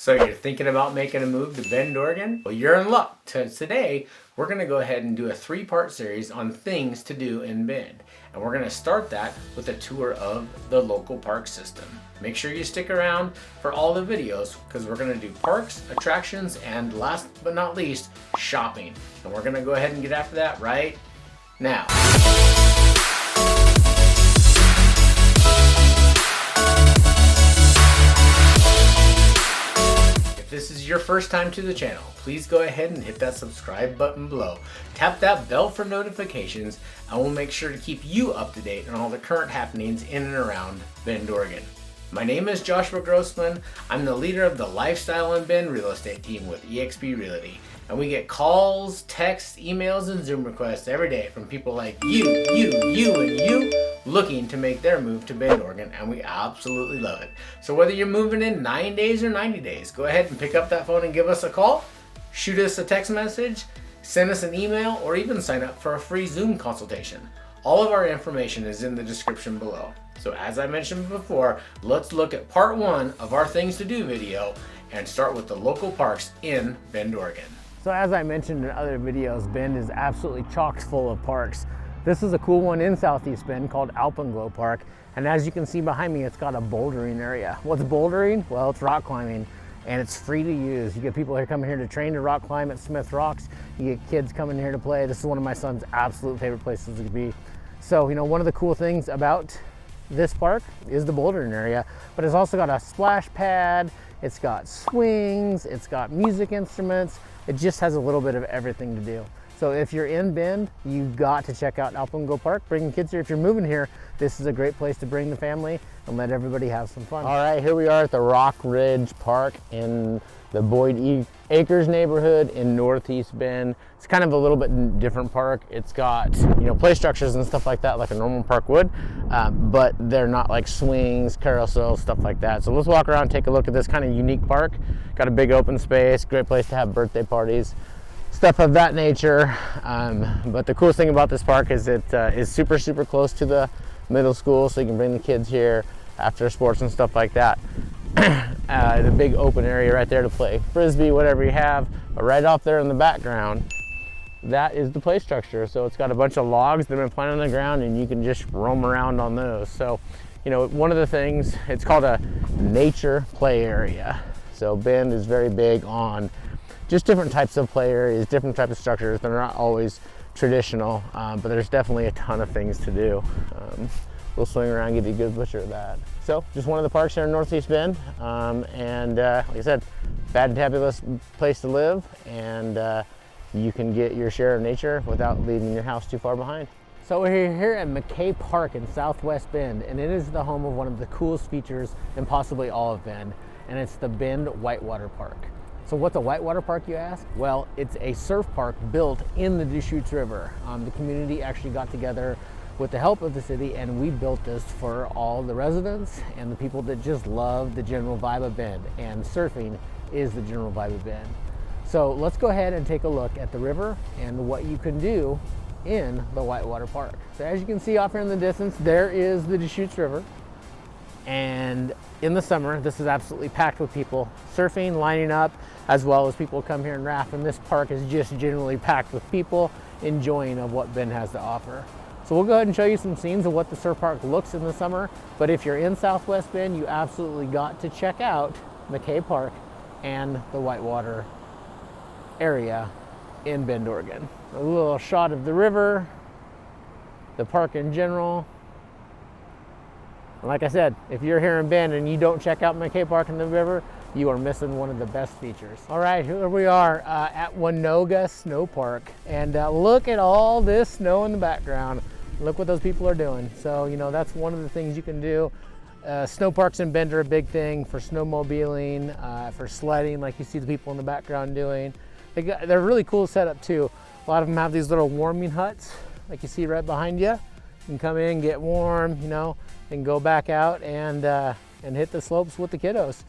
So you're thinking about making a move to Bend, Oregon? Well, you're in luck. Today, we're going to go ahead and do a three-part series on things to do in Bend. And we're going to start that with a tour of the local park system. Make sure you stick around for all the videos because we're going to do parks, attractions, and last but not least, shopping. And we're going to go ahead and get after that right now. If this is your first time to the channel, please go ahead and hit that subscribe button below. Tap that bell for notifications, and we'll make sure to keep you up to date on all the current happenings in and around Bend, Oregon. My name is Joshua Grossman. I'm the leader of the Lifestyle in Bend real estate team with eXp Realty. And we get calls, texts, emails, and Zoom requests every day from people like you, and you looking to make their move to Bend, Oregon, and we absolutely love it. So whether you're moving in 9 days or 90 days, go ahead and pick up that phone and give us a call, shoot us a text message, send us an email, or even sign up for a free Zoom consultation. All of our information is in the description below. So as I mentioned before, let's look at part one of our things to do video and start with the local parks in Bend, Oregon. So as I mentioned in other videos, Bend is absolutely chock full of parks. This is a cool one in Southeast Bend called Alpenglow Park. And as you can see behind me, it's got a bouldering area. What's bouldering? Well, it's rock climbing, and it's free to use. You get people here coming here to train to rock climb at Smith Rocks. You get kids coming here to play. This is one of my son's absolute favorite places to be. So, one of the cool things about this park is the bouldering area, but it's also got a splash pad, it's got swings, it's got music instruments. It just has a little bit of everything to do. So if you're in Bend, you've got to check out Alpenglow Park. Bring kids here. If you're moving here, this is a great place to bring the family and let everybody have some fun. All right, here we are at the Rockridge Park in the Boyd Acres neighborhood in Northeast Bend. It's kind of a little bit different park. It's got, play structures and stuff like that, like a normal park would, but they're not like swings, carousels, stuff like that. So let's walk around and take a look at this kind of unique park. Got a big open space, great place to have birthday parties, stuff of that nature. But the coolest thing about this park is it is super close to the middle school, so you can bring the kids here after sports and stuff like that. The big open area right there to play Frisbee, whatever you have. But right off there in the background, that is the play structure. So it's got a bunch of logs that have been planted on the ground, and you can just roam around on those. So, one of the things, it's called a nature play area. So Bend is very big on just different types of play areas, different types of structures. They're not always traditional, but there's definitely a ton of things to do. We'll swing around and give you a good butcher of that. So just one of the parks here in Northeast Bend, and like I said, fabulous place to live, and you can get your share of nature without leaving your house too far behind. So we're here at Mckay Park in Southwest Bend, and it is the home of one of the coolest features in possibly all of Bend, and it's the Bend Whitewater Park. So what's a whitewater park, you ask? Well, it's a surf park built in the Deschutes River. The community actually got together with the help of the city, and we built this for all the residents and the people that just love the general vibe of Bend, and surfing is the general vibe of Bend. So let's go ahead and take a look at the river and what you can do in the Whitewater Park. So as you can see off here in the distance, there is the Deschutes River. And in the summer, this is absolutely packed with people surfing, lining up, as well as people come here and raft. And this park is just generally packed with people enjoying of what Bend has to offer. So we'll go ahead and show you some scenes of what the surf park looks in the summer. But if you're in Southwest Bend, you absolutely got to check out Mckay Park and the Whitewater area in Bend, Oregon. A little shot of the river, the park in general. And like I said, if you're here in Bend and you don't check out Mckay Park and the river, you are missing one of the best features. All right, here we are at Wanoga Snow Park, and look at all this snow in the background. Look what those people are doing. So, that's one of the things you can do. Snow parks in Bend are a big thing for snowmobiling, for sledding, like you see the people in the background doing. They're really cool setup too. A lot of them have these little warming huts, like you see right behind you. You can come in, get warm, and go back out and hit the slopes with the kiddos.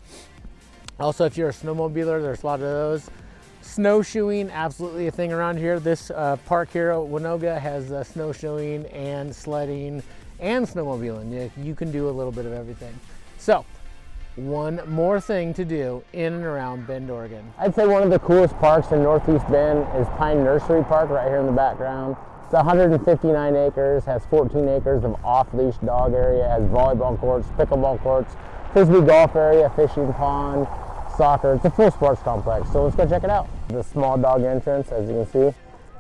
Also, if you're a snowmobiler, there's a lot of those. Snowshoeing, absolutely a thing around here. This park here at Wanoga has snowshoeing and sledding and snowmobiling. You can do a little bit of everything. So one more thing to do in and around Bend, Oregon. I'd say one of the coolest parks in Northeast Bend is Pine Nursery Park right here in the background. It's 159 acres, has 14 acres of off-leash dog area, has volleyball courts, pickleball courts, Frisbee golf area, fishing pond, soccer. It's a full sports complex, so let's go check it out. The small dog entrance, as you can see,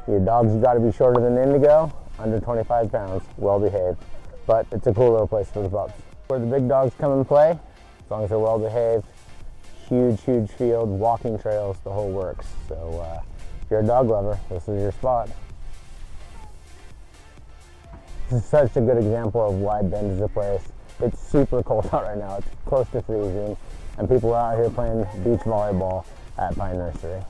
your dog's got to be shorter than Indigo, under 25 pounds, well behaved. But it's a cool little place for the pups. Where the big dogs come and play, as long as they're well behaved, huge field, walking trails, the whole works. So if you're a dog lover, this is your spot. This is such a good example of why Bend is a place. It's super cold out right now. It's close to freezing, and people are out here playing beach volleyball at Pine Nursery.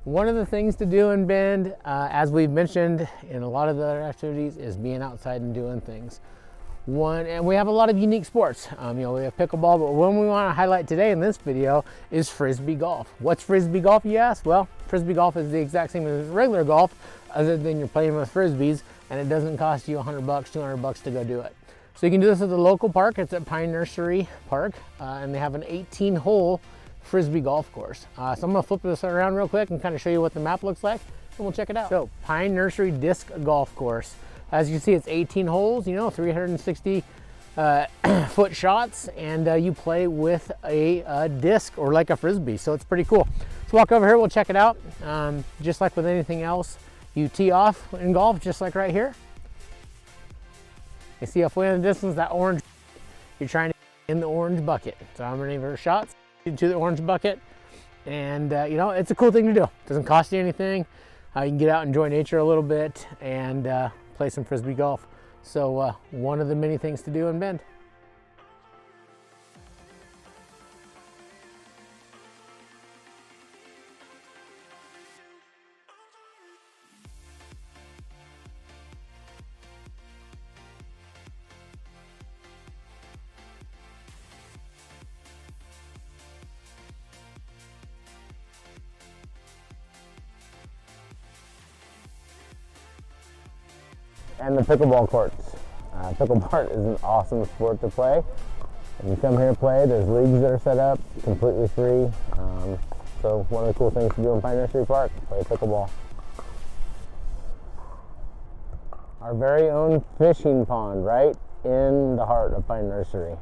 One of the things to do in Bend, as we've mentioned in a lot of the other activities, is being outside and doing things. And we have a lot of unique sports. We have pickleball, but one we want to highlight today in this video is Frisbee golf. What's Frisbee golf, you ask? Well, Frisbee golf is the exact same as regular golf, other than you're playing with Frisbees, and it doesn't cost you $100, $200 to go do it. So you can do this at the local park. It's at Pine Nursery Park, and they have an 18-hole Frisbee golf course. So I'm gonna flip this around real quick and kind of show you what the map looks like, and we'll check it out. So Pine Nursery Disc Golf Course. As you can see, it's 18 holes, 360 foot shots, and you play with a disc or like a Frisbee, so it's pretty cool. Let's walk over here, we'll check it out. Just like with anything else, you tee off in golf, just like right here. You see halfway in the distance, that orange, you're trying to get in the orange bucket. So how many of our shots into the orange bucket? And it's a cool thing to do. It doesn't cost you anything. You can get out and enjoy nature a little bit and play some Frisbee golf. So one of the many things to do in Bend. And the pickleball courts. Pickleball is an awesome sport to play. If you come here and play, there's leagues that are set up, completely free. So one of the cool things to do in Pine Nursery Park, play pickleball. Our very own fishing pond right in the heart of Pine Nursery.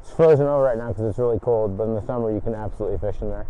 It's frozen over right now because it's really cold, but in the summer you can absolutely fish in there.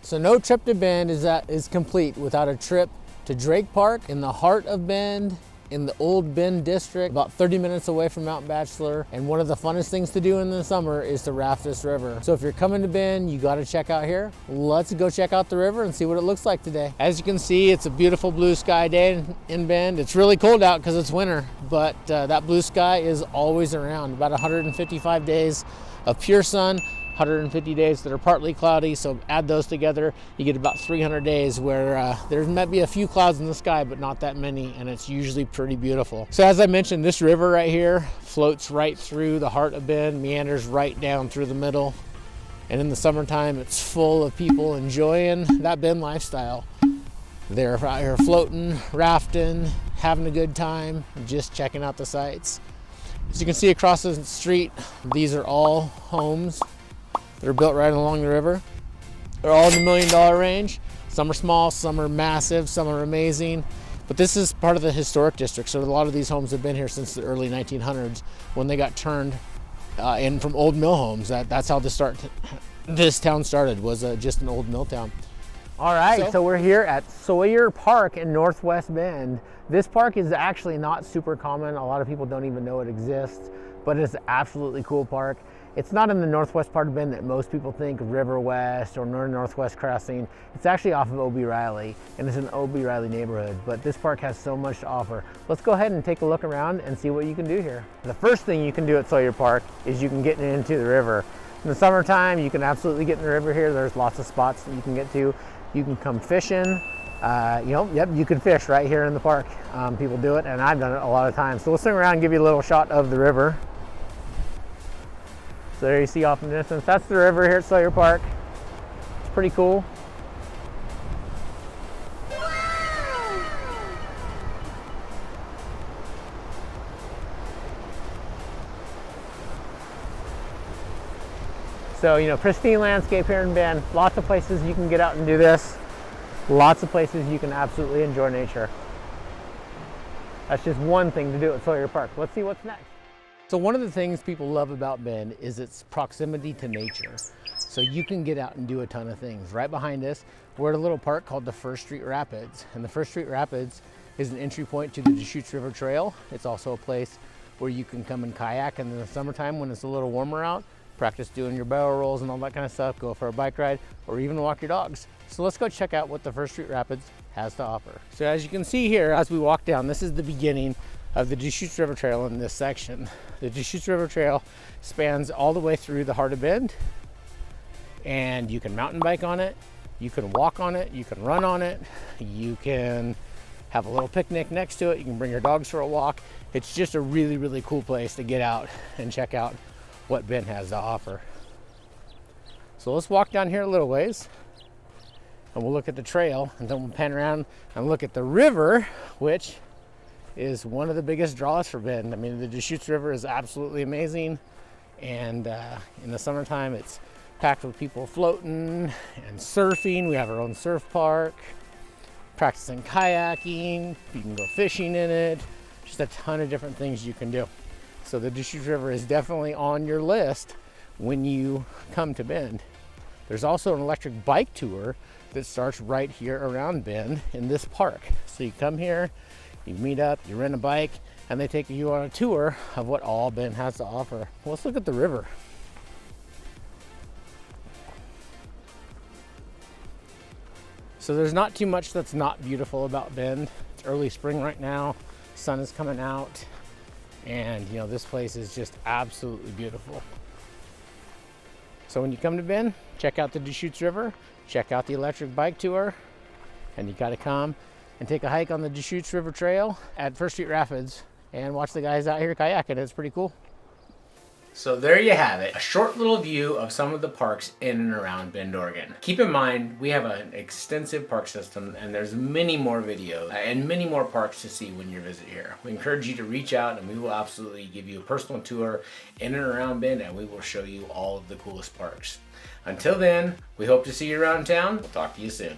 So no trip to Bend is complete without a trip to Drake Park in the heart of Bend, in the Old Bend district, about 30 minutes away from Mount Bachelor. And one of the funnest things to do in the summer is to raft this river. So if you're coming to Bend, you got to check out here. Let's go check out the river and see what it looks like today. As you can see, it's a beautiful blue sky day in Bend. It's really cold out because it's winter, but that blue sky is always around. About 155 days of pure sun, 150 days that are partly cloudy, so add those together, you get about 300 days where there might be a few clouds in the sky, but not that many, and it's usually pretty beautiful. So as I mentioned, this river right here floats right through the heart of Bend, meanders right down through the middle, and in the summertime, it's full of people enjoying that Bend lifestyle. They're out here floating, rafting, having a good time, just checking out the sights. As you can see across the street, these are all homes. They're built right along the river. They're all in the $1 million range. Some are small, some are massive, some are amazing. But this is part of the historic district, so a lot of these homes have been here since the early 1900s when they got turned in from old mill homes. That's how this town started, was just an old mill town. All right, so we're here at Sawyer Park in Northwest Bend. This park is actually not super common. A lot of people don't even know it exists, but it's an absolutely cool park. It's not in the northwest part of Bend that most people think, River West or Northwest Crossing. It's actually off of O.B. Riley, and it's an O.B. Riley neighborhood, but this park has so much to offer. Let's go ahead and take a look around and see what you can do here. The first thing you can do at Sawyer Park is you can get into the river. In the summertime, you can absolutely get in the river here. There's lots of spots that you can get to. You can come fishing. You can fish right here in the park. People do it, and I've done it a lot of times. So we'll swing around and give you a little shot of the river. So there you see off in the distance, that's the river here at Sawyer Park. It's pretty cool. So, pristine landscape here in Bend. Lots of places you can get out and do this. Lots of places you can absolutely enjoy nature. That's just one thing to do at Sawyer Park. Let's see what's next. So one of the things people love about Bend is its proximity to nature. So you can get out and do a ton of things. Right behind us, we're at a little park called the First Street Rapids. And the First Street Rapids is an entry point to the Deschutes River Trail. It's also a place where you can come and kayak in the summertime when it's a little warmer out, practice doing your barrel rolls and all that kind of stuff, go for a bike ride, or even walk your dogs. So let's go check out what the First Street Rapids has to offer. So as you can see here, as we walk down, this is the beginning of the Deschutes River Trail in this section. The Deschutes River Trail spans all the way through the heart of Bend, and you can mountain bike on it, you can walk on it, you can run on it, you can have a little picnic next to it, you can bring your dogs for a walk. It's just a really, really cool place to get out and check out what Bend has to offer. So let's walk down here a little ways, and we'll look at the trail, and then we'll pan around and look at the river, which is one of the biggest draws for Bend. I mean, the Deschutes River is absolutely amazing, and in the summertime it's packed with people floating and surfing. We have our own surf park, practicing kayaking, you can go fishing in it, just a ton of different things you can do. So the Deschutes River is definitely on your list when you come to Bend. There's also an electric bike tour that starts right here around Bend in this park. So you come here, you meet up, you rent a bike, and they take you on a tour of what all Bend has to offer. Well, let's look at the river. So there's not too much that's not beautiful about Bend. It's early spring right now, sun is coming out, and this place is just absolutely beautiful. So when you come to Bend, check out the Deschutes River, check out the electric bike tour, and you gotta come and take a hike on the Deschutes River Trail at First Street Rapids and watch the guys out here kayaking. It's pretty cool. So there you have it, a short little view of some of the parks in and around Bend, Oregon. Keep in mind, we have an extensive park system, and there's many more videos and many more parks to see when you visit here. We encourage you to reach out, and we will absolutely give you a personal tour in and around Bend, and we will show you all of the coolest parks. Until then, we hope to see you around town. We'll talk to you soon.